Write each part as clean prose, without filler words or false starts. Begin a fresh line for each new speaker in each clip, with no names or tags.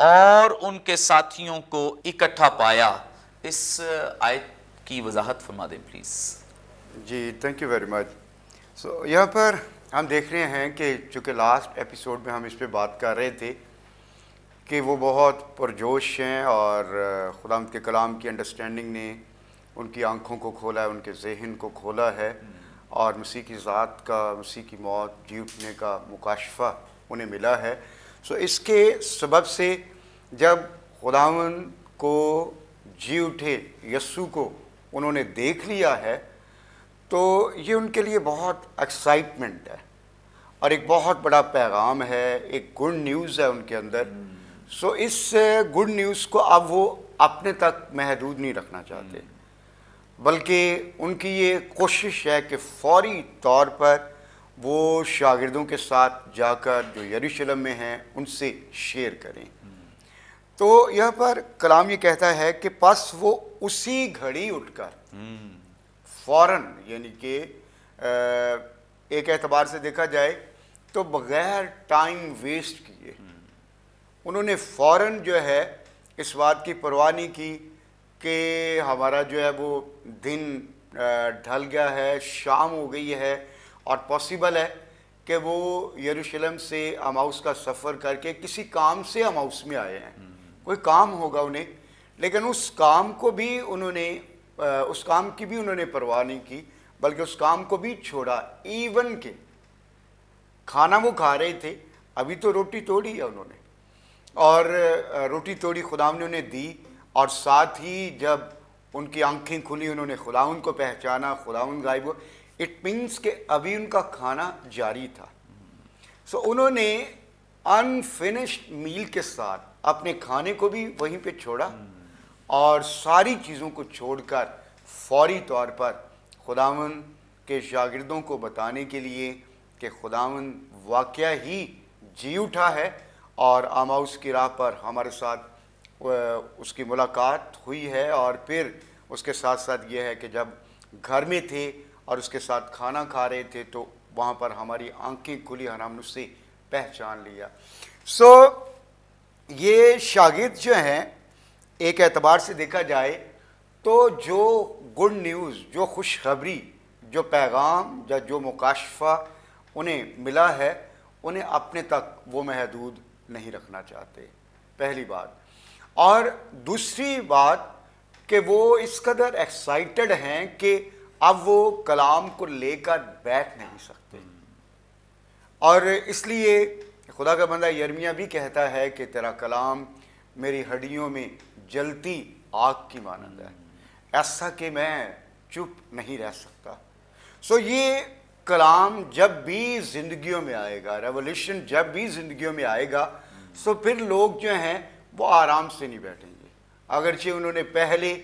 اور ان کے ساتھیوں کو اکٹھا پایا. اس آیت کی وضاحت فرما دیں پلیز.
جی thank you very much. So یہاں پر ہم دیکھ رہے ہیں کہ چونکہ لاسٹ ایپیسوڈ میں ہم اس پہ بات کر رہے تھے کہ وہ بہت پرجوش ہیں اور خدا کے کلام کی انڈرسٹینڈنگ نے ان کی آنکھوں کو کھولا ہے, ان کے ذہن کو کھولا ہے, اور مسیح کی ذات کا, مسیح کی موت, جی اٹھنے کا مکاشفہ انہیں ملا ہے. سو اس کے سبب سے جب خداوند کو جی اٹھے یسوع کو انہوں نے دیکھ لیا ہے تو یہ ان کے لیے بہت ایکسائٹمنٹ ہے اور ایک بہت بڑا پیغام ہے, ایک گڈ نیوز ہے ان کے اندر. سو اس گڈ نیوز کو اب وہ اپنے تک محدود نہیں رکھنا چاہتے, بلکہ ان کی یہ کوشش ہے کہ فوری طور پر وہ شاگردوں کے ساتھ جا کر جو یروشلم میں ہیں ان سے شیئر کریں. تو یہاں پر کلام یہ کہتا ہے کہ پس وہ اسی گھڑی اٹھ کر فوراً, یعنی کہ ایک اعتبار سے دیکھا جائے تو بغیر ٹائم ویسٹ کیے انہوں نے فوراً جو ہے اس بات کی پرواہ نہیں کی کہ ہمارا جو ہے وہ دن ڈھل گیا ہے, شام ہو گئی ہے, اور پاسبل ہے کہ وہ یروشلم سے اماؤس کا سفر کر کے کسی کام سے اماؤس میں آئے ہیں, کوئی کام ہوگا انہیں, لیکن اس کام کو بھی انہوں نے اس کام کی بھی انہوں نے پرواہ نہیں کی, بلکہ اس کام کو بھی چھوڑا. ایون کہ کھانا وہ کھا رہے تھے, ابھی تو روٹی توڑی ہے انہوں نے, اور روٹی توڑی خداوند نے انہیں دی, اور ساتھ ہی جب ان کی آنکھیں کھلی انہوں نے خداوند کو پہچانا, خداوند غائب ہو, اٹ مینس کہ ابھی ان کا کھانا جاری تھا. سو انہوں نے انفنشڈ میل کے ساتھ اپنے کھانے کو بھی وہیں پہ چھوڑا, اور ساری چیزوں کو چھوڑ کر فوری طور پر خداوند کے شاگردوں کو بتانے کے لیے کہ خداوند واقعہ ہی جی اٹھا ہے, اور اماؤس کی راہ پر ہمارے ساتھ اس کی ملاقات ہوئی ہے. اور پھر اس کے ساتھ ساتھ یہ ہے کہ جب گھر میں تھے اور اس کے ساتھ کھانا کھا رہے تھے تو وہاں پر ہماری آنکھیں کھلی اور ہم نے اسے پہچان لیا. سو یہ شاگرد جو ہیں ایک اعتبار سے دیکھا جائے تو جو گڈ نیوز, جو خوشخبری, جو پیغام یا جو مکاشفہ انہیں ملا ہے, انہیں اپنے تک وہ محدود نہیں رکھنا چاہتے, پہلی بات. اور دوسری بات کہ وہ اس قدر ایکسائٹڈ ہیں کہ اب وہ کلام کو لے کر بیٹھ نہیں سکتے, اور اس لیے خدا کا بندہ یرمیہ بھی کہتا ہے کہ تیرا کلام میری ہڈیوں میں جلتی آگ کی مانند ہے, ایسا کہ میں چپ نہیں رہ سکتا. سو یہ کلام جب بھی زندگیوں میں آئے گا, ریولیوشن جب بھی زندگیوں میں آئے گا, سو پھر لوگ جو ہیں وہ آرام سے نہیں بیٹھیں گے. اگرچہ انہوں نے پہلے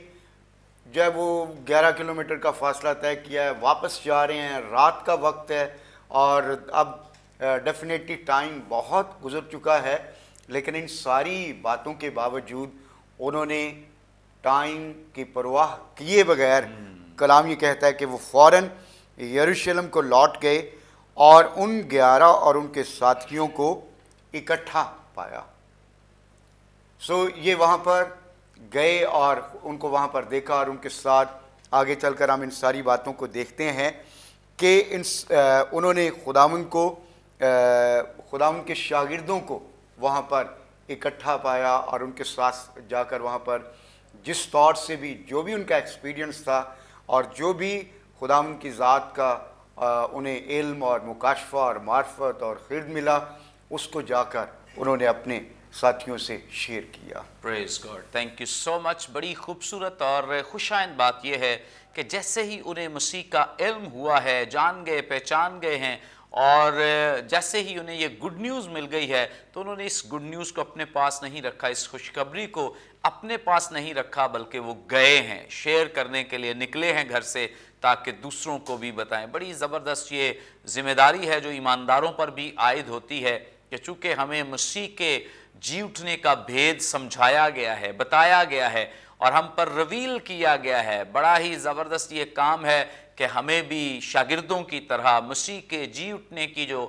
جب وہ 11 کلومیٹر کا فاصلہ طے کیا ہے, واپس جا رہے ہیں, رات کا وقت ہے, اور اب ڈیفینیٹلی ٹائم بہت گزر چکا ہے, لیکن ان ساری باتوں کے باوجود انہوں نے ٹائم کی پرواہ کیے بغیر, کلام یہ کہتا ہے کہ وہ فوراً یروشلم کو لوٹ گئے اور ان 11 اور ان کے ساتھیوں کو اکٹھا پایا. سو یہ وہاں پر گئے اور ان کو وہاں پر دیکھا, اور ان کے ساتھ آگے چل کر ہم ان ساری باتوں کو دیکھتے ہیں کہ انہوں نے خداوند کے شاگردوں کو وہاں پر اکٹھا پایا, اور ان کے ساتھ جا کر وہاں پر جس طور سے بھی جو بھی ان کا ایکسپیرینس تھا اور جو بھی خداوند کی ذات کا انہیں علم اور مکاشفہ اور معرفت اور خرد ملا, اس کو جا کر انہوں نے اپنے ساتھیوں سے شیئر کیا.
پریز گاڈ, تھینک یو سو مچ. بڑی خوبصورت اور خوشائند بات یہ ہے کہ جیسے ہی انہیں مسیح کا علم ہوا ہے, جان گئے, پہچان گئے ہیں, اور جیسے ہی انہیں یہ گڈ نیوز مل گئی ہے تو انہوں نے اس گڈ نیوز کو اپنے پاس نہیں رکھا, اس خوشخبری کو اپنے پاس نہیں رکھا, بلکہ وہ گئے ہیں, شیئر کرنے کے لیے نکلے ہیں گھر سے تاکہ دوسروں کو بھی بتائیں. بڑی زبردست یہ ذمہ داری ہے جو ایمانداروں پر بھی عائد ہوتی ہے کہ چونکہ ہمیں مسیح کے جی اٹھنے کا بھید سمجھایا گیا ہے, بتایا گیا ہے, اور ہم پر ریویل کیا گیا ہے. بڑا ہی زبردست یہ کام ہے کہ ہمیں بھی شاگردوں کی طرح مسیح کے جی اٹھنے کی جو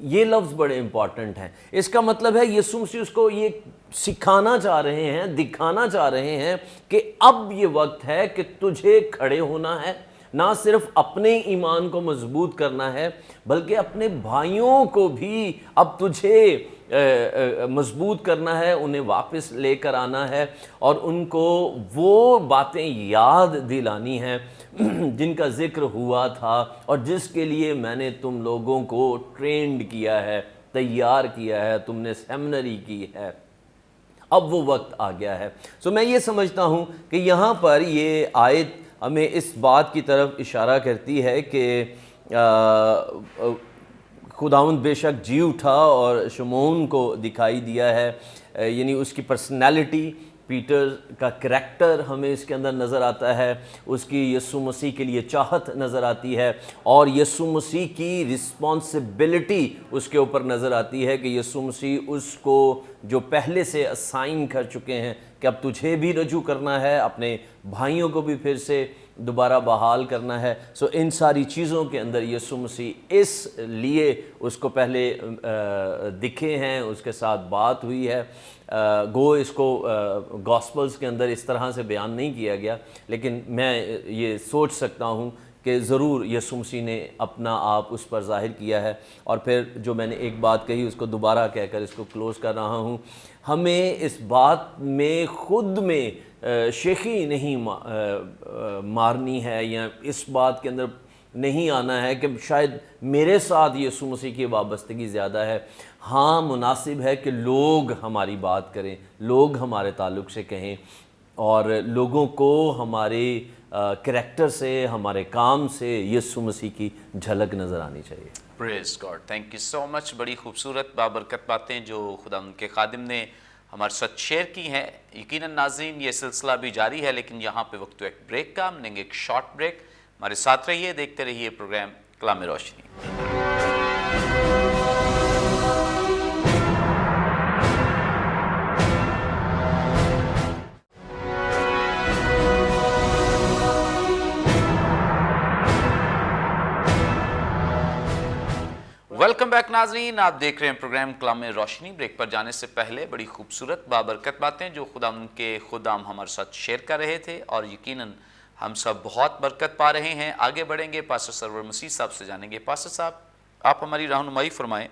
یہ لفظ بڑے امپورٹنٹ ہیں. اس کا مطلب ہے یسوع مسیح اس کو یہ سکھانا چاہ رہے ہیں, دکھانا چاہ رہے ہیں کہ اب یہ وقت ہے کہ تجھے کھڑے ہونا ہے, نہ صرف اپنے ایمان کو مضبوط کرنا ہے بلکہ اپنے بھائیوں کو بھی اب تجھے مضبوط کرنا ہے, انہیں واپس لے کر آنا ہے اور ان کو وہ باتیں یاد دلانی ہیں جن کا ذکر ہوا تھا اور جس کے لیے میں نے تم لوگوں کو ٹرینڈ کیا ہے, تیار کیا ہے, تم نے سیمنری کی ہے. اب وہ وقت آ گیا ہے. میں یہ سمجھتا ہوں کہ یہاں پر یہ آیت ہمیں اس بات کی طرف اشارہ کرتی ہے کہ خداوند بے شک جی اٹھا اور شمعون کو دکھائی دیا ہے, یعنی اس کی پرسنالٹی, پیٹر کا کریکٹر ہمیں اس کے اندر نظر آتا ہے, اس کی یسوع مسیح کے لیے چاہت نظر آتی ہے اور یسوع مسیح کی رسپانسبلٹی اس کے اوپر نظر آتی ہے کہ یسوع مسیح اس کو جو پہلے سے اسائن کر چکے ہیں کہ اب تجھے بھی رجوع کرنا ہے, اپنے بھائیوں کو بھی پھر سے دوبارہ بحال کرنا ہے. ان ساری چیزوں کے اندر یسوع مسیح اس لیے اس کو پہلے دکھے ہیں, اس کے ساتھ بات ہوئی ہے. گو اس کو گاسپلز کے اندر اس طرح سے بیان نہیں کیا گیا, لیکن میں یہ سوچ سکتا ہوں کہ ضرور یسوع مسیح نے اپنا آپ اس پر ظاہر کیا ہے. اور پھر جو میں نے ایک بات کہی اس کو دوبارہ کہہ کر اس کو کلوز کر رہا ہوں, ہمیں اس بات میں خود میں شیخی نہیں مارنی ہے یا اس بات کے اندر نہیں آنا ہے کہ شاید میرے ساتھ یسوع مسیح کی وابستگی زیادہ ہے. ہاں مناسب ہے کہ لوگ ہماری بات کریں, لوگ ہمارے تعلق سے کہیں اور لوگوں کو ہمارے کریکٹر سے, ہمارے کام سے یسوع مسیح کی جھلک نظر آنی چاہیے.
پریز گاڈ, تھینک یو سو مچ. بڑی خوبصورت بابرکت باتیں جو خدا ان کے خادم نے ہمارے ساتھ شیئر کی ہیں. یقیناً ناظرین یہ سلسلہ بھی جاری ہے, لیکن یہاں پہ وقت ایک بریک کا, ہم لیں گے ایک شارٹ بریک. ہمارے ساتھ رہیے, دیکھتے رہیے پروگرام کلام روشنی. ویلکم بیک ناظرین, آپ دیکھ رہے ہیں پروگرام کلام روشنی. بریک پر جانے سے پہلے بڑی خوبصورت بابرکت باتیں جو خدا ان کے خدام ہمارے ساتھ شیئر کر رہے تھے اور یقیناً ہم سب بہت برکت پا رہے ہیں. آگے بڑھیں گے, پاسٹر سرور مسیح صاحب سے جانیں گے. پاسٹر صاحب آپ ہماری رہنمائی فرمائیں.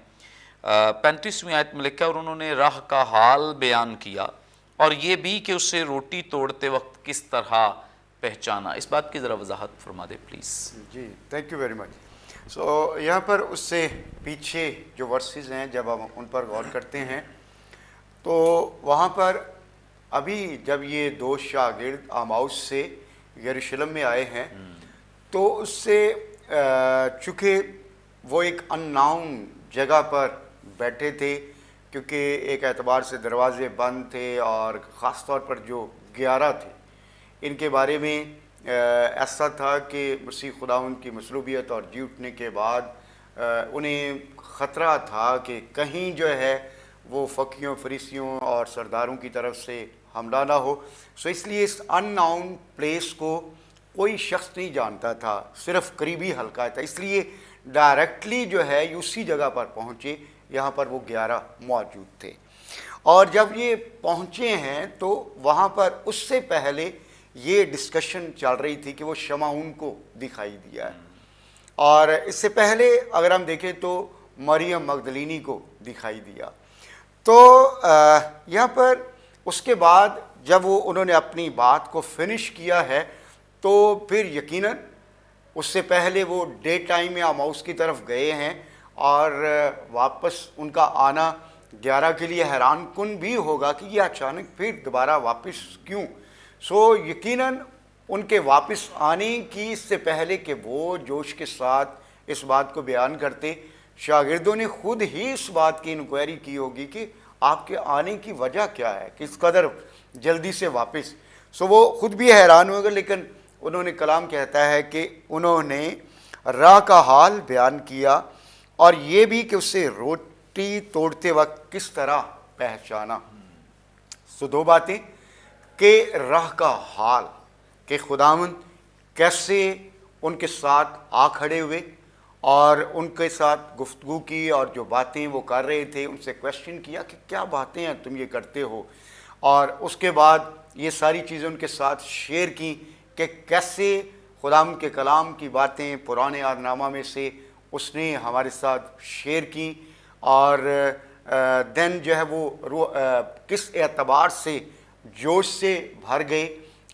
35ویں آیت میں لکھا اور انہوں نے راہ کا حال بیان کیا اور یہ بھی کہ اسے روٹی توڑتے وقت کس طرح پہچانا. اس بات کی ذرا وضاحت فرما دے پلیز.
جی تھینک یو ویری مچ. یہاں پر اس سے پیچھے جو ورسز ہیں جب ہم ان پر غور کرتے ہیں تو وہاں پر ابھی جب یہ 2 شاگرد آماؤس سے یروشلم میں آئے ہیں تو اس سے چونکہ وہ ایک ان ناؤن جگہ پر بیٹھے تھے, کیونکہ ایک اعتبار سے دروازے بند تھے اور خاص طور پر جو 11 تھے ان کے بارے میں ایسا تھا کہ مسیح خداوند کی مصلوبیت اور جی اٹھنے کے بعد انہیں خطرہ تھا کہ کہیں جو ہے وہ فقیوں, فریسیوں اور سرداروں کی طرف سے حملہ نہ ہو. اس لیے اس ان ناؤن پلیس کو کوئی شخص نہیں جانتا تھا, صرف قریبی حلقہ تھا. اس لیے ڈائریکٹلی جو ہے اسی جگہ پر پہنچے, یہاں پر وہ 11 موجود تھے. اور جب یہ پہنچے ہیں تو وہاں پر اس سے پہلے یہ ڈسکشن چل رہی تھی کہ وہ شمعون کو دکھائی دیا ہے, اور اس سے پہلے اگر ہم دیکھیں تو مریم مگدلینی کو دکھائی دیا. تو یہاں پر اس کے بعد جب انہوں نے اپنی بات کو فنش کیا ہے تو پھر یقیناً اس سے پہلے وہ ڈے ٹائم میں آماؤس کی طرف گئے ہیں اور واپس ان کا آنا 11 کے لیے حیران کن بھی ہوگا کہ یہ اچانک پھر دوبارہ واپس کیوں. یقیناً ان کے واپس آنے کی اس سے پہلے کہ وہ جوش کے ساتھ اس بات کو بیان کرتے, شاگردوں نے خود ہی اس بات کی انکوائری کی ہوگی کہ آپ کے آنے کی وجہ کیا ہے, کس قدر جلدی سے واپس. وہ خود بھی حیران ہوگا, لیکن انہوں نے کلام کہتا ہے کہ انہوں نے راہ کا حال بیان کیا اور یہ بھی کہ اسے روٹی توڑتے وقت کس طرح پہچانا. 2 باتیں کہ راہ کا حال, کہ خداوند کیسے ان کے ساتھ آ کھڑے ہوئے اور ان کے ساتھ گفتگو کی اور جو باتیں وہ کر رہے تھے ان سے کویشچن کیا کہ کیا باتیں ہیں تم یہ کرتے ہو، اور اس کے بعد یہ ساری چیزیں ان کے ساتھ شیئر کی کہ کیسے خداوند کے کلام کی باتیں پرانے عہد نامہ میں سے اس نے ہمارے ساتھ شیئر کی، اور دین جو ہے وہ کس اعتبار سے جوش سے بھر گئے،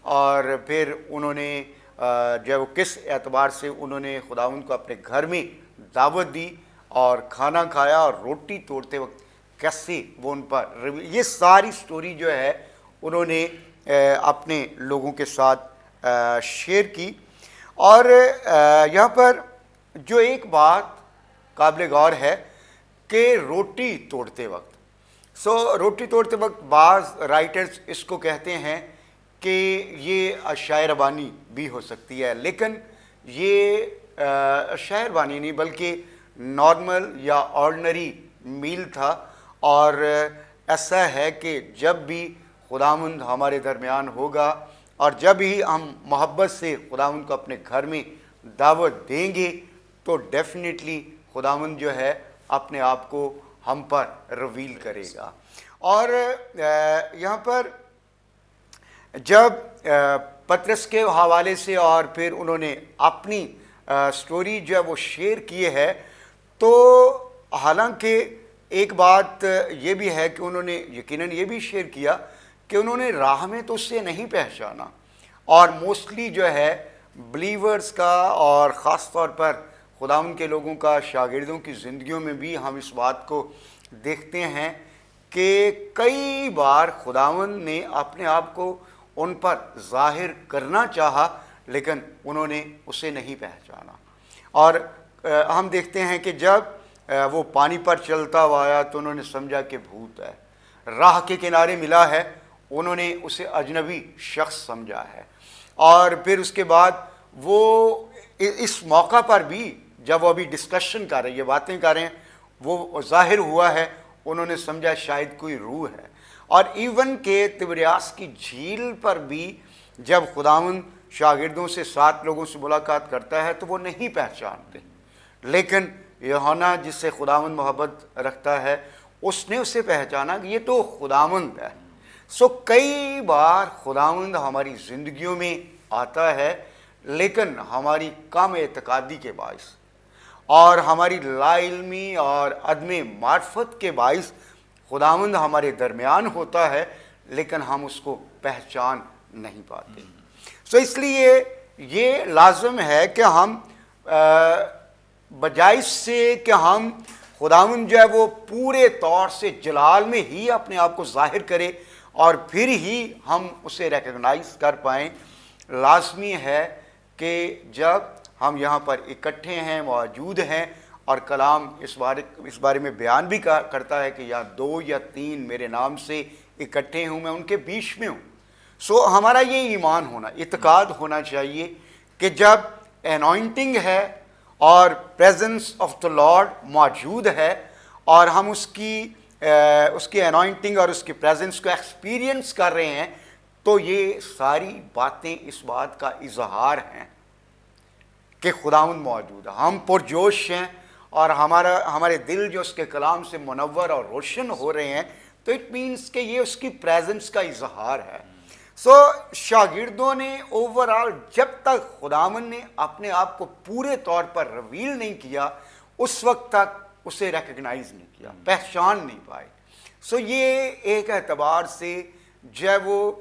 اور پھر انہوں نے جو ہے وہ کس اعتبار سے انہوں نے خداوند کو اپنے گھر میں دعوت دی اور کھانا کھایا، اور روٹی توڑتے وقت کیسے وہ ان پر یہ ساری سٹوری جو ہے انہوں نے اپنے لوگوں کے ساتھ شیئر کی۔ اور یہاں پر جو ایک بات قابل غور ہے کہ روٹی توڑتے وقت، روٹی توڑتے وقت بعض رائٹرز اس کو کہتے ہیں کہ یہ شاعر بانی بھی ہو سکتی ہے، لیکن یہ شاعر بانی نہیں بلکہ نارمل یا آرڈنری میل تھا، اور ایسا ہے کہ جب بھی خداوند ہمارے درمیان ہوگا اور جب ہی ہم محبت سے خداوند کو اپنے گھر میں دعوت دیں گے تو ڈیفینیٹلی خداوند جو ہے اپنے آپ کو ہم پر ریویل کرے گا۔ اور یہاں پر جب پطرس کے حوالے سے اور پھر انہوں نے اپنی سٹوری جو ہے وہ شیئر کیے ہے، تو حالانکہ ایک بات یہ بھی ہے کہ انہوں نے یقیناً یہ بھی شیئر کیا کہ انہوں نے راہ میں تو اس سے نہیں پہچانا، اور موسٹلی جو ہے بلیورز کا اور خاص طور پر خداوند کے لوگوں کا شاگردوں کی زندگیوں میں بھی ہم اس بات کو دیکھتے ہیں کہ کئی بار خداوند نے اپنے آپ کو ان پر ظاہر کرنا چاہا لیکن انہوں نے اسے نہیں پہچانا، اور ہم دیکھتے ہیں کہ جب وہ پانی پر چلتا ہوا آیا تو انہوں نے سمجھا کہ بھوت ہے، راہ کے کنارے ملا ہے انہوں نے اسے اجنبی شخص سمجھا ہے، اور پھر اس کے بعد وہ اس موقع پر بھی جب وہ ابھی ڈسکشن کر رہے ہیں، یہ باتیں کر رہے ہیں، وہ ظاہر ہوا ہے، انہوں نے سمجھا شاید کوئی روح ہے۔ اور ایون کہ تبریاس کی جھیل پر بھی جب خداوند شاگردوں سے 7 لوگوں سے ملاقات کرتا ہے تو وہ نہیں پہچانتے، لیکن یوحنا جس سے خداوند محبت رکھتا ہے اس نے اسے پہچانا کہ یہ تو خداوند ہے۔ کئی بار خداوند ہماری زندگیوں میں آتا ہے لیکن ہماری کم اعتقادی کے باعث اور ہماری لا علمی اور عدم معرفت کے باعث خداوند ہمارے درمیان ہوتا ہے لیکن ہم اس کو پہچان نہیں پاتے۔ اس لیے یہ لازم ہے کہ ہم بجائے اس سے کہ ہم خداوند جو ہے وہ پورے طور سے جلال میں ہی اپنے آپ کو ظاہر کرے اور پھر ہی ہم اسے ریکگنائز کر پائیں، لازمی ہے کہ جب ہم یہاں پر اکٹھے ہیں، موجود ہیں، اور کلام اس بارے میں بیان بھی کرتا ہے کہ یا 2 یا 3 میرے نام سے اکٹھے ہوں میں ان کے بیچ میں ہوں۔ ہمارا یہ ایمان ہونا، اعتقاد ہونا چاہیے کہ جب انوائنٹنگ ہے اور پریزنس آف دا لارڈ موجود ہے اور ہم اس کی انوائنٹنگ اور اس کی پریزنس کو ایکسپیرینس کر رہے ہیں تو یہ ساری باتیں اس بات کا اظہار ہیں کہ خداوند موجود ہے، ہم پرجوش ہیں اور ہمارے دل جو اس کے کلام سے منور اور روشن ہو رہے ہیں، تو اٹ مینس کہ یہ اس کی پریزنس کا اظہار ہے۔ شاگردوں نے اوورآل جب تک خداوند نے اپنے آپ کو پورے طور پر ریویل نہیں کیا اس وقت تک اسے ریکگنائز نہیں کیا، پہچان نہیں پائے۔ یہ ایک اعتبار سے جو ہے وہ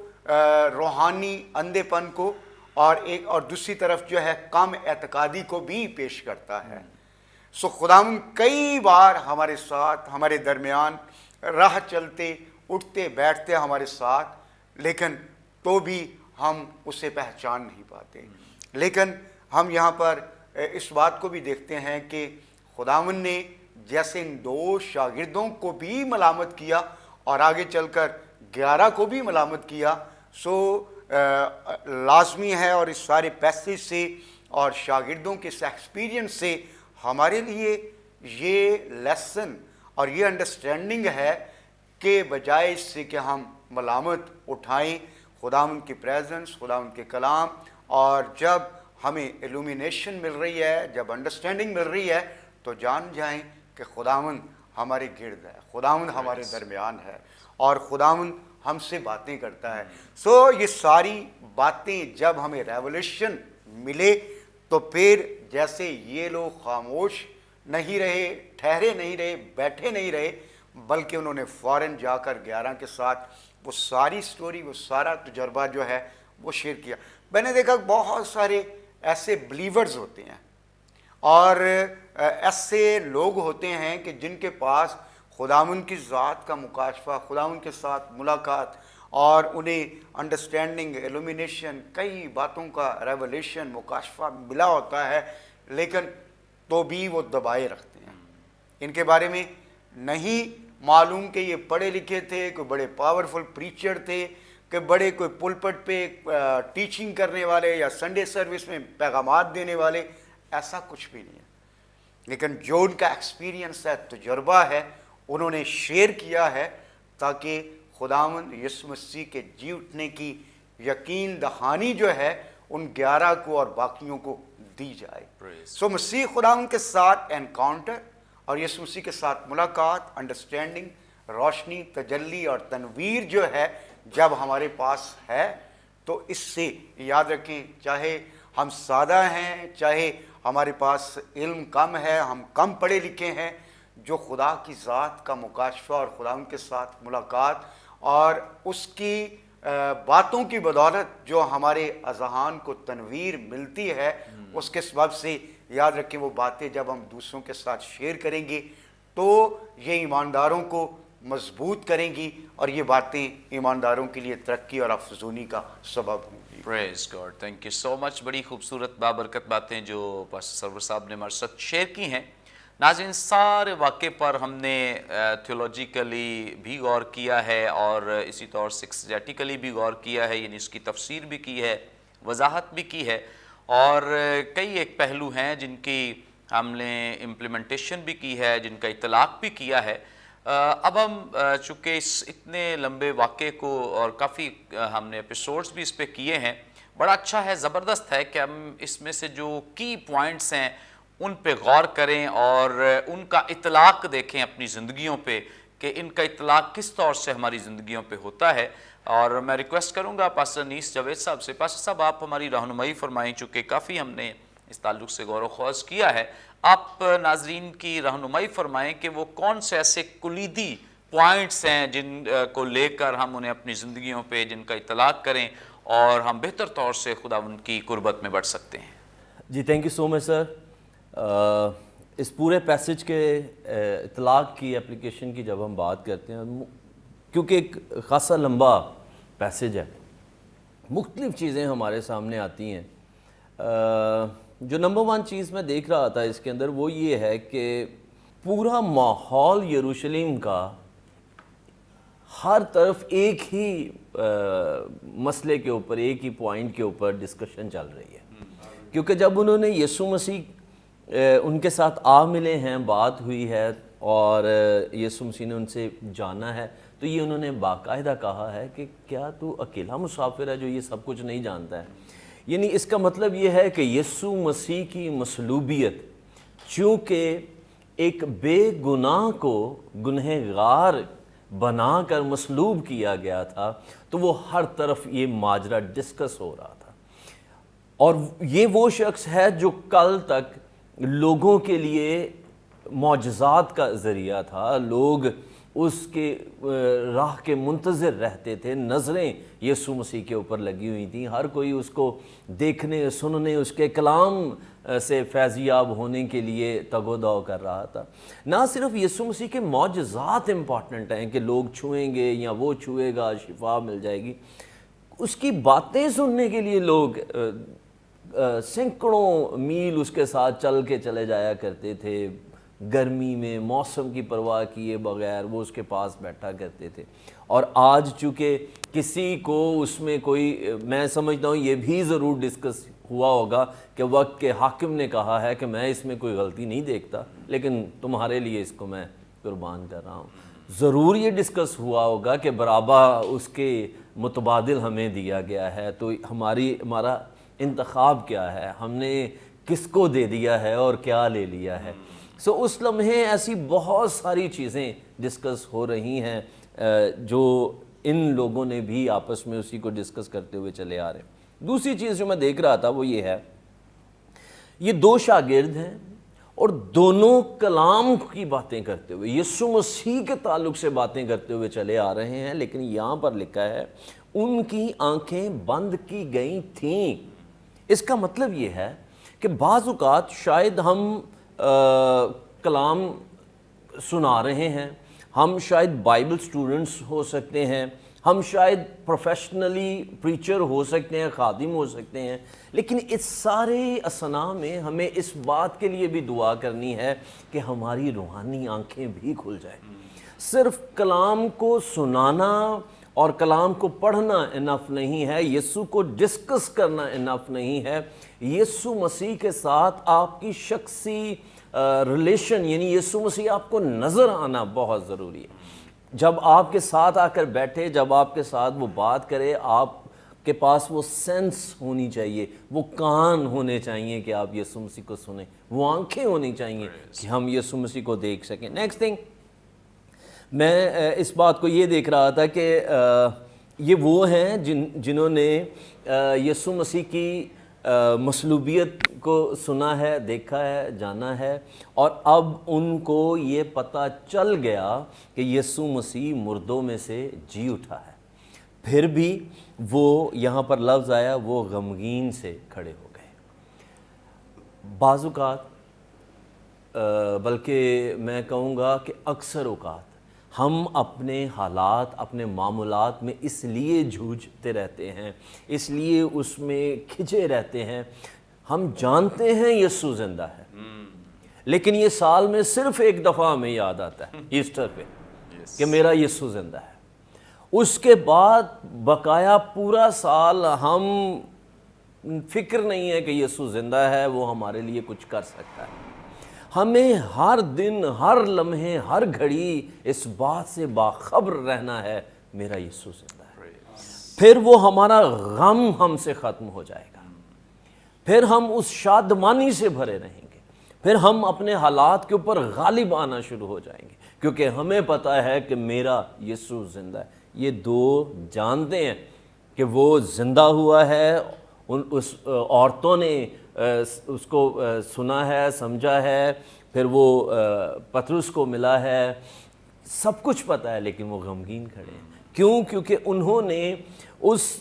روحانی اندھے پن کو اور دوسری طرف جو ہے کم اعتقادی کو بھی پیش کرتا ہے۔ خداوند کئی بار ہمارے ساتھ، ہمارے درمیان راہ چلتے اٹھتے بیٹھتے ہمارے ساتھ، لیکن تو بھی ہم اسے پہچان نہیں پاتے۔ لیکن ہم یہاں پر اس بات کو بھی دیکھتے ہیں کہ خداوند نے جیسے ان 2 شاگردوں کو بھی ملامت کیا اور آگے چل کر 11 کو بھی ملامت کیا، لازمی ہے اور اس سارے پیسج سے اور شاگردوں کے اس ایکسپیرینس سے ہمارے لیے یہ لیسن اور یہ انڈرسٹینڈنگ ہے کہ بجائے اس سے کہ ہم ملامت اٹھائیں، خداوند کی پریزنس، خداوند کے کلام، اور جب ہمیں ایلومینیشن مل رہی ہے, جب انڈرسٹینڈنگ مل رہی ہے, تو جان جائیں کہ خداوند ہمارے گرد ہے, خداوند ہمارے درمیان ہے اور خداوند ہم سے باتیں کرتا ہے. سو یہ ساری باتیں جب ہمیں ریولیشن ملے تو پھر جیسے یہ لوگ خاموش نہیں رہے, ٹھہرے نہیں رہے, بیٹھے نہیں رہے, بلکہ انہوں نے فوراً جا کر 11 کے ساتھ وہ ساری سٹوری, وہ سارا تجربہ جو ہے وہ شیئر کیا. میں نے دیکھا بہت سارے ایسے بلیورز ہوتے ہیں اور ایسے لوگ ہوتے ہیں کہ جن کے پاس خداوند کی ذات کا مکاشفہ, خداوند کے ساتھ ملاقات اور انہیں انڈرسٹینڈنگ, ایلومینیشن, کئی باتوں کا ریولیشن, مکاشفہ ملا ہوتا ہے, لیکن تو بھی وہ دبائے رکھتے ہیں. ان کے بارے میں نہیں معلوم کہ یہ پڑھے لکھے تھے, کوئی بڑے پاورفل پریچر تھے, کہ بڑے کوئی پلپٹ پہ ٹیچنگ کرنے والے یا سنڈے سروس میں پیغامات دینے والے, ایسا کچھ بھی نہیں ہے. لیکن جو ان کا ایکسپیرینس ہے, تجربہ ہے, انہوں نے شیئر کیا ہے تاکہ خداوند یسوع مسیح کے جی اٹھنے کی یقین دہانی جو ہے ان 11 کو اور باقیوں کو دی جائے. سو مسیح خداوند کے ساتھ انکاؤنٹر اور یسوع مسیح کے ساتھ ملاقات, انڈرسٹینڈنگ, روشنی, تجلی اور تنویر جو ہے جب ہمارے پاس ہے, تو اس سے یاد رکھیں, چاہے ہم سادہ ہیں, چاہے ہمارے پاس علم کم ہے, ہم کم پڑھے لکھے ہیں, جو خدا کی ذات کا مکاشفہ اور خدا ان کے ساتھ ملاقات اور اس کی باتوں کی بدولت جو ہمارے اذہان کو تنویر ملتی ہے, اس کے سبب سے یاد رکھیں وہ باتیں جب ہم دوسروں کے ساتھ شیئر کریں گے تو یہ ایمانداروں کو مضبوط کریں گی اور یہ باتیں ایمانداروں کے لیے ترقی اور افزونی کا سبب ہوں گی.
پریز گاڈ, تھینک یو سو مچ. بڑی خوبصورت بابرکت باتیں جو پاسٹر سرور صاحب نے ہمارے ساتھ شیئر کی ہیں. ناظرین, سارے واقعے پر ہم نے تھیولوجیکلی بھی غور کیا ہے اور اسی طور سے ایکسجیٹیکلی بھی غور کیا ہے, یعنی اس کی تفسیر بھی کی ہے, وضاحت بھی کی ہے, اور کئی ایک پہلو ہیں جن کی ہم نے امپلیمنٹیشن بھی کی ہے, جن کا اطلاق بھی کیا ہے. اب ہم چونکہ اس اتنے لمبے واقعے کو اور کافی ہم نے ایپیسوڈز بھی اس پہ کیے ہیں, بڑا اچھا ہے, زبردست ہے کہ ہم اس میں سے جو کی پوائنٹس ہیں ان پہ غور کریں اور ان کا اطلاق دیکھیں اپنی زندگیوں پہ کہ ان کا اطلاق کس طور سے ہماری زندگیوں پہ ہوتا ہے. اور میں ریکویسٹ کروں گا پاسٹر انیس جاوید صاحب سے, پاسٹر صاحب آپ ہماری رہنمائی فرمائیں, چونکہ کافی ہم نے اس تعلق سے غور و خوض کیا ہے, آپ ناظرین کی رہنمائی فرمائیں کہ وہ کون سے ایسے کلیدی پوائنٹس ہیں جن کو لے کر ہم انہیں اپنی زندگیوں پہ جن کا اطلاق کریں اور ہم بہتر طور سے خداوند کی قربت میں بڑھ سکتے ہیں.
جی تھینک یو سو مچ سر. اس پورے پیسج کے اطلاق کی اپلیکیشن کی جب ہم بات کرتے ہیں, کیونکہ ایک خاصا لمبا پیسج ہے, مختلف چیزیں ہمارے سامنے آتی ہیں. جو نمبر 1 چیز میں دیکھ رہا تھا اس کے اندر وہ یہ ہے کہ پورا ماحول یروشلم کا ہر طرف ایک ہی مسئلے کے اوپر, ایک ہی پوائنٹ کے اوپر ڈسکشن چل رہی ہے. کیونکہ جب انہوں نے یسوع مسیح ان کے ساتھ آ ملے ہیں, بات ہوئی ہے اور یسوع مسیح نے ان سے جانا ہے, تو یہ انہوں نے باقاعدہ کہا ہے کہ کیا تو اکیلا مسافر ہے جو یہ سب کچھ نہیں جانتا ہے. یعنی اس کا مطلب یہ ہے کہ یسوع مسیح کی مصلوبیت چونکہ ایک بے گناہ کو گنہگار بنا کر مصلوب کیا گیا تھا, تو وہ ہر طرف یہ ماجرا ڈسکس ہو رہا تھا. اور یہ وہ شخص ہے جو کل تک لوگوں کے لیے معجزات کا ذریعہ تھا, لوگ اس کے راہ کے منتظر رہتے تھے, نظریں یسوع مسیح کے اوپر لگی ہوئی تھیں, ہر کوئی اس کو دیکھنے, سننے, اس کے کلام سے فیضیاب ہونے کے لیے تگ و دو کر رہا تھا. نہ صرف یسوع مسیح کے معجزات امپورٹنٹ ہیں کہ لوگ چھوئیں گے یا وہ چھوئے گا شفا مل جائے گی, اس کی باتیں سننے کے لیے لوگ سینکڑوں میل اس کے ساتھ چل کے چلے جایا کرتے تھے. گرمی میں موسم کی پرواہ کیے بغیر وہ اس کے پاس بیٹھا کرتے تھے. اور آج چونکہ کسی کو اس میں کوئی, میں سمجھتا ہوں یہ بھی ضرور ڈسکس ہوا ہوگا کہ وقت کے حاکم نے کہا ہے کہ میں اس میں کوئی غلطی نہیں دیکھتا, لیکن تمہارے لیے اس کو میں قربان کر رہا ہوں. ضرور یہ ڈسکس ہوا ہوگا کہ برابا اس کے متبادل ہمیں دیا گیا ہے, تو ہمارا انتخاب کیا ہے, ہم نے کس کو دے دیا ہے اور کیا لے لیا ہے. سو اس لمحے ایسی بہت ساری چیزیں ڈسکس ہو رہی ہیں جو ان لوگوں نے بھی آپس میں اسی کو ڈسکس کرتے ہوئے چلے آ رہے ہیں. دوسری چیز جو میں دیکھ رہا تھا وہ یہ ہے, یہ دو شاگرد ہیں اور دونوں کلام کی باتیں کرتے ہوئے, یسوع مسیح کے تعلق سے باتیں کرتے ہوئے چلے آ رہے ہیں, لیکن یہاں پر لکھا ہے ان کی آنکھیں بند کی گئی تھیں. اس کا مطلب یہ ہے کہ بعض اوقات شاید ہم کلام سنا رہے ہیں, ہم شاید بائبل سٹوڈنٹس ہو سکتے ہیں, ہم شاید پروفیشنلی پریچر ہو سکتے ہیں, خادم ہو سکتے ہیں, لیکن اس سارے اثناء میں ہمیں اس بات کے لیے بھی دعا کرنی ہے کہ ہماری روحانی آنکھیں بھی کھل جائیں. صرف کلام کو سنانا اور کلام کو پڑھنا انف نہیں ہے, یسوع کو ڈسکس کرنا انف نہیں ہے, یسوع مسیح کے ساتھ آپ کی شخصی ریلیشن یعنی یسوع مسیح آپ کو نظر آنا بہت ضروری ہے. جب آپ کے ساتھ آ کر بیٹھے, جب آپ کے ساتھ وہ بات کرے, آپ کے پاس وہ سینس ہونی چاہیے, وہ کان ہونے چاہیے کہ آپ یسوع مسیح کو سنیں, وہ آنکھیں ہونی چاہیے کہ ہم یسوع مسیح کو دیکھ سکیں. نیکسٹ تھنگ, میں اس بات کو یہ دیکھ رہا تھا کہ یہ وہ ہیں جنہوں نے یسوع مسیح کی مصلوبیت کو سنا ہے, دیکھا ہے, جانا ہے, اور اب ان کو یہ پتہ چل گیا کہ یسوع مسیح مردوں میں سے جی اٹھا ہے. پھر بھی وہ, یہاں پر لفظ آیا, وہ غمگین سے کھڑے ہو گئے. بعض اوقات بلکہ میں کہوں گا کہ اکثر اوقات ہم اپنے حالات, اپنے معاملات میں اس لیے جھوجتے رہتے ہیں, اس لیے اس میں کھنچے رہتے ہیں. ہم جانتے ہیں یسوع زندہ ہے, لیکن یہ سال میں صرف ایک دفعہ ہمیں یاد آتا ہے ایسٹر پہ کہ میرا یسوع زندہ ہے. اس کے بعد بقایا پورا سال ہم فکر نہیں ہے کہ یسوع زندہ ہے, وہ ہمارے لیے کچھ کر سکتا ہے. ہمیں ہر دن, ہر لمحے, ہر گھڑی اس بات سے باخبر رہنا ہے میرا یسوع زندہ ہے. پھر وہ ہمارا غم ہم سے ختم ہو جائے گا, پھر ہم اس شادمانی سے بھرے رہیں گے, پھر ہم اپنے حالات کے اوپر غالب آنا شروع ہو جائیں گے, کیونکہ ہمیں پتہ ہے کہ میرا یسوع زندہ ہے. یہ دو جانتے ہیں کہ وہ زندہ ہوا ہے, اس عورتوں نے اس کو سنا ہے, سمجھا ہے, پھر وہ پطرس کو ملا ہے, سب کچھ پتہ ہے, لیکن وہ غمگین کھڑے ہیں. کیوں؟ کیونکہ انہوں نے اس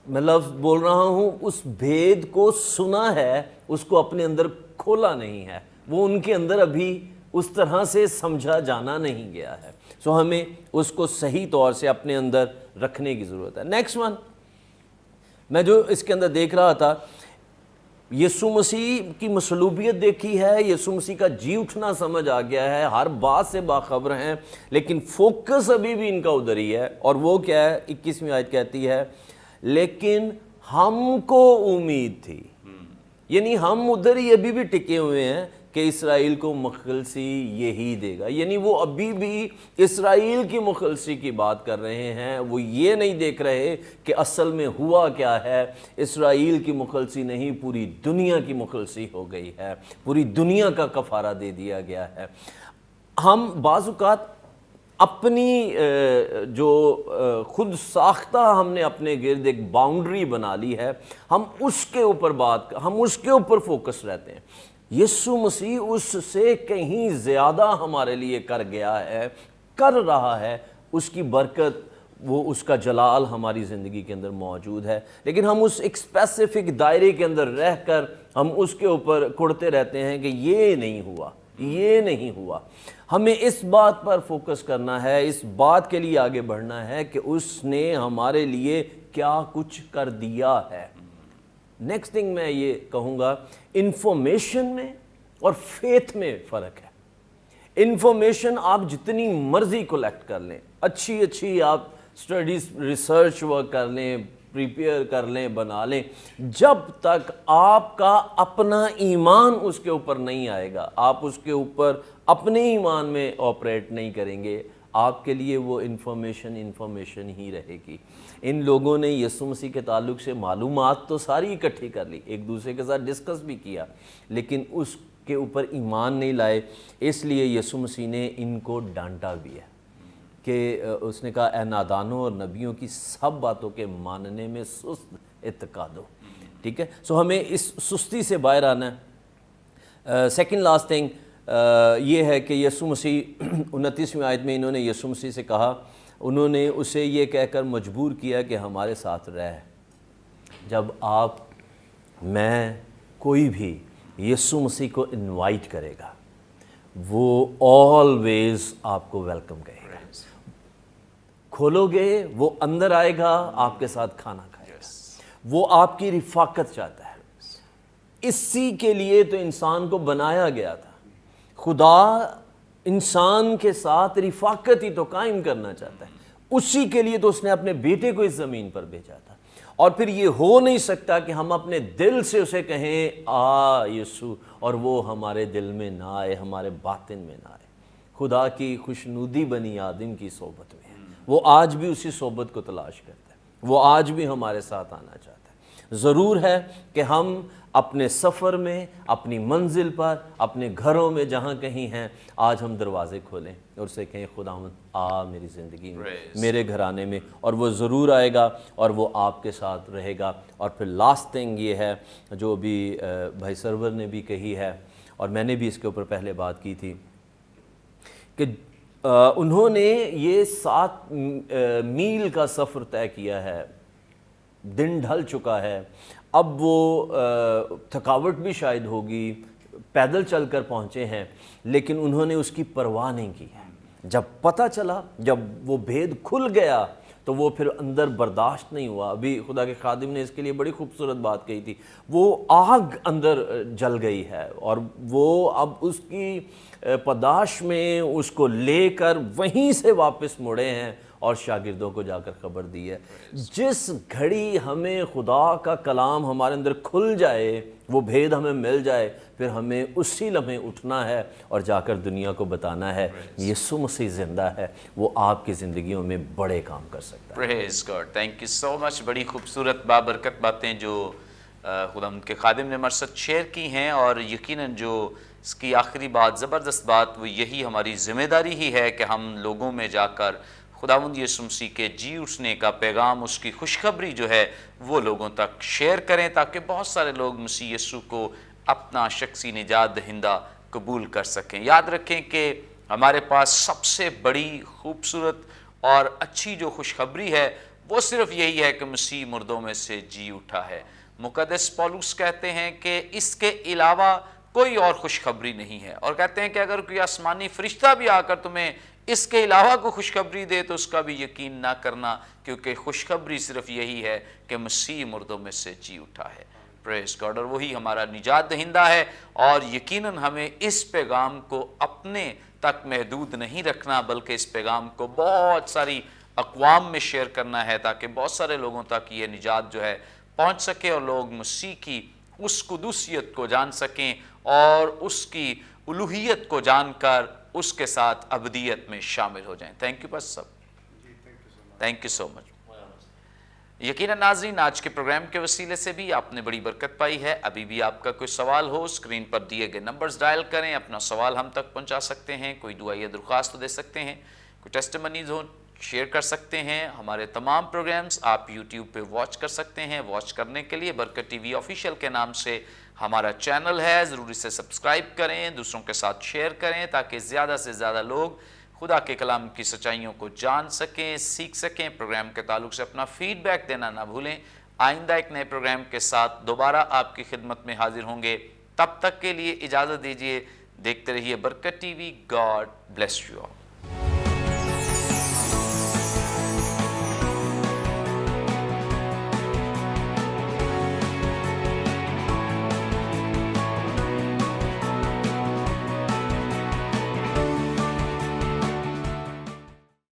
میں لفظ بول رہا ہوں, اس بھید کو سنا ہے, اس کو اپنے اندر کھولا نہیں ہے, وہ ان کے اندر ابھی اس طرح سے سمجھا جانا نہیں گیا ہے. سو ہمیں اس کو صحیح طور سے اپنے اندر رکھنے کی ضرورت ہے. نیکسٹ ون, میں جو اس کے اندر دیکھ رہا تھا, یسوع مسیح کی مصلوبیت دیکھی ہے, یسوع مسیح کا جی اٹھنا سمجھ آ گیا ہے, ہر بات سے باخبر ہیں, لیکن فوکس ابھی بھی ان کا ادھر ہی ہے. اور وہ کیا ہے, 21ویں آیت کہتی ہے, لیکن ہم کو امید تھی. یعنی ہم ادھر ہی ابھی بھی ٹکے ہوئے ہیں کہ اسرائیل کو مخلصی یہی دے گا. یعنی وہ ابھی بھی اسرائیل کی مخلصی کی بات کر رہے ہیں, وہ یہ نہیں دیکھ رہے کہ اصل میں ہوا کیا ہے. اسرائیل کی مخلصی نہیں, پوری دنیا کی مخلصی ہو گئی ہے, پوری دنیا کا کفارہ دے دیا گیا ہے. ہم بعض اوقات اپنی جو خود ساختہ ہم نے اپنے گرد ایک باؤنڈری بنا لی ہے, ہم اس کے اوپر فوکس رہتے ہیں. یسوع مسیح اس سے کہیں زیادہ ہمارے لیے کر گیا ہے, کر رہا ہے, اس کی برکت, وہ اس کا جلال ہماری زندگی کے اندر موجود ہے. لیکن ہم اس ایک اسپیسیفک دائرے کے اندر رہ کر ہم اس کے اوپر کڑتے رہتے ہیں کہ یہ نہیں ہوا, یہ نہیں ہوا. ہمیں اس بات پر فوکس کرنا ہے, اس بات کے لیے آگے بڑھنا ہے کہ اس نے ہمارے لیے کیا کچھ کر دیا ہے. نیکسٹ تھنگ میں یہ کہوں گا, انفارمیشن میں اور فیتھ میں فرق ہے. انفارمیشن آپ جتنی مرضی کولیکٹ کر لیں, اچھی آپ اسٹڈیز ریسرچ ورک کر لیں, پریپیئر کر لیں, بنا لیں, جب تک آپ کا اپنا ایمان اس کے اوپر نہیں آئے گا, آپ اس کے اوپر اپنے ایمان میں آپریٹ نہیں کریں گے, آپ کے لیے وہ انفارمیشن ہی رہے گی۔ ان لوگوں نے یسوع مسیح کے تعلق سے معلومات تو ساری اکٹھی کر لی، ایک دوسرے کے ساتھ ڈسکس بھی کیا، لیکن اس کے اوپر ایمان نہیں لائے، اس لیے یسوع مسیح نے ان کو ڈانٹا بھی ہے کہ اس نے کہا اے نادانوں اور نبیوں کی سب باتوں کے ماننے میں سست اعتقاد ہو۔ ٹھیک ہے، سو ہمیں اس سستی سے باہر آنا ہے۔ سیکنڈ لاسٹ تھنگ یہ ہے کہ یسوع مسیح 29ویں آیت میں انہوں نے یسوع مسیح سے کہا، انہوں نے اسے یہ کہہ کر مجبور کیا کہ ہمارے ساتھ رہ۔ جب آپ، میں، کوئی بھی یسوع مسیح کو انوائٹ کرے گا، وہ آلویز آپ کو ویلکم کہے گا۔ کھولو گے، وہ اندر آئے گا، آپ کے ساتھ کھانا کھائے گا، وہ آپ کی رفاقت چاہتا ہے۔ اسی کے لیے تو انسان کو بنایا گیا تھا۔ خدا انسان کے ساتھ رفاقت ہی تو قائم کرنا چاہتا ہے، اسی کے لیے تو اس نے اپنے بیٹے کو اس زمین پر بھیجا تھا۔ اور پھر یہ ہو نہیں سکتا کہ ہم اپنے دل سے اسے کہیں آ یسوع، اور وہ ہمارے دل میں نہ آئے، ہمارے باطن میں نہ آئے۔ خدا کی خوشنودی بنی آدم کی صحبت میں ہے، وہ آج بھی اسی صحبت کو تلاش کرتا ہے، وہ آج بھی ہمارے ساتھ آنا چاہتا ہے۔ ضرور ہے کہ ہم اپنے سفر میں، اپنی منزل پر، اپنے گھروں میں جہاں کہیں ہیں، آج ہم دروازے کھولیں اور اسے کہیں خداوند آ میری زندگی میں، میرے گھرانے میں، اور وہ ضرور آئے گا اور وہ آپ کے ساتھ رہے گا۔ اور پھر لاسٹ تھنگ یہ ہے جو بھی بھائی سرور نے بھی کہی ہے، اور میں نے بھی اس کے اوپر پہلے بات کی تھی، کہ انہوں نے یہ 7 میل کا سفر طے کیا ہے، دن ڈھل چکا ہے، اب وہ تھکاوٹ بھی شاید ہوگی، پیدل چل کر پہنچے ہیں، لیکن انہوں نے اس کی پرواہ نہیں کی ہے۔ جب پتہ چلا، جب وہ بھید کھل گیا تو وہ پھر اندر برداشت نہیں ہوا۔ ابھی خدا کے خادم نے اس کے لیے بڑی خوبصورت بات کہی تھی، وہ آگ اندر جل گئی ہے، اور وہ اب اس کی پاداش میں اس کو لے کر وہیں سے واپس مڑے ہیں اور شاگردوں کو جا کر خبر دی ہے۔ جس گھڑی ہمیں خدا کا کلام ہمارے اندر کھل جائے، وہ بھید ہمیں مل جائے، پھر ہمیں اسی لمحے اٹھنا ہے اور جا کر دنیا کو بتانا ہے یسوع مسیح زندہ ہے، وہ آپ کی زندگیوں میں بڑے کام کر سکتا ہے۔
پریز گاڈ، تھینک یو سو مچ۔ بڑی خوبصورت بابرکت باتیں جو خدا ان کے خادم نے ہمارے ساتھ شیئر کی ہیں، اور یقیناً جو اس کی آخری بات، زبردست بات، وہ یہی ہماری ذمہ داری ہی ہے کہ ہم لوگوں میں جا کر خداوند یسوع مسیح کے جی اٹھنے کا پیغام، اس کی خوشخبری جو ہے وہ لوگوں تک شیئر کریں، تاکہ بہت سارے لوگ مسیح یسوع کو اپنا شخصی نجات دہندہ قبول کر سکیں۔ یاد رکھیں کہ ہمارے پاس سب سے بڑی، خوبصورت اور اچھی جو خوشخبری ہے وہ صرف یہی ہے کہ مسیح مردوں میں سے جی اٹھا ہے۔ مقدس پولس کہتے ہیں کہ اس کے علاوہ کوئی اور خوشخبری نہیں ہے، اور کہتے ہیں کہ اگر کوئی آسمانی فرشتہ بھی آ کر تمہیں اس کے علاوہ کوئی خوشخبری دے تو اس کا بھی یقین نہ کرنا، کیونکہ خوشخبری صرف یہی ہے کہ مسیح مردوں میں سے جی اٹھا ہے۔ پریز گاڈ، اور وہی ہمارا نجات دہندہ ہے، اور یقیناً ہمیں اس پیغام کو اپنے تک محدود نہیں رکھنا، بلکہ اس پیغام کو بہت ساری اقوام میں شیئر کرنا ہے، تاکہ بہت سارے لوگوں تک یہ نجات جو ہے پہنچ سکے، اور لوگ مسیح کی اس قدوسیت کو جان سکیں اور اس کی الوہیت کو جان کر اس کے ساتھ ابدیت میں شامل ہو جائیں۔ تھینک یو بس سب، تھینک یو سو مچ۔ یقیناً ناظرین، آج کے پروگرام کے وسیلے سے بھی آپ نے بڑی برکت پائی ہے۔ ابھی بھی آپ کا کوئی سوال ہو، اسکرین پر دیے گئے نمبرز ڈائل کریں، اپنا سوال ہم تک پہنچا سکتے ہیں، کوئی دعائیہ درخواست دے سکتے ہیں، کوئی ٹیسٹیمنیز ہو شیئر کر سکتے ہیں۔ ہمارے تمام پروگرامز آپ یوٹیوب پہ واچ کر سکتے ہیں۔ واچ کرنے کے لیے برکت ٹی وی آفیشیل کے نام سے ہمارا چینل ہے، ضرور اسے سبسکرائب کریں، دوسروں کے ساتھ شیئر کریں، تاکہ زیادہ سے زیادہ لوگ خدا کے کلام کی سچائیوں کو جان سکیں، سیکھ سکیں۔ پروگرام کے تعلق سے اپنا فیڈ بیک دینا نہ بھولیں۔ آئندہ ایک نئے پروگرام کے ساتھ دوبارہ آپ کی خدمت میں حاضر ہوں گے، تب تک کے لیے اجازت دیجیے۔ دیکھتے رہیے برکت T V. God bless you all.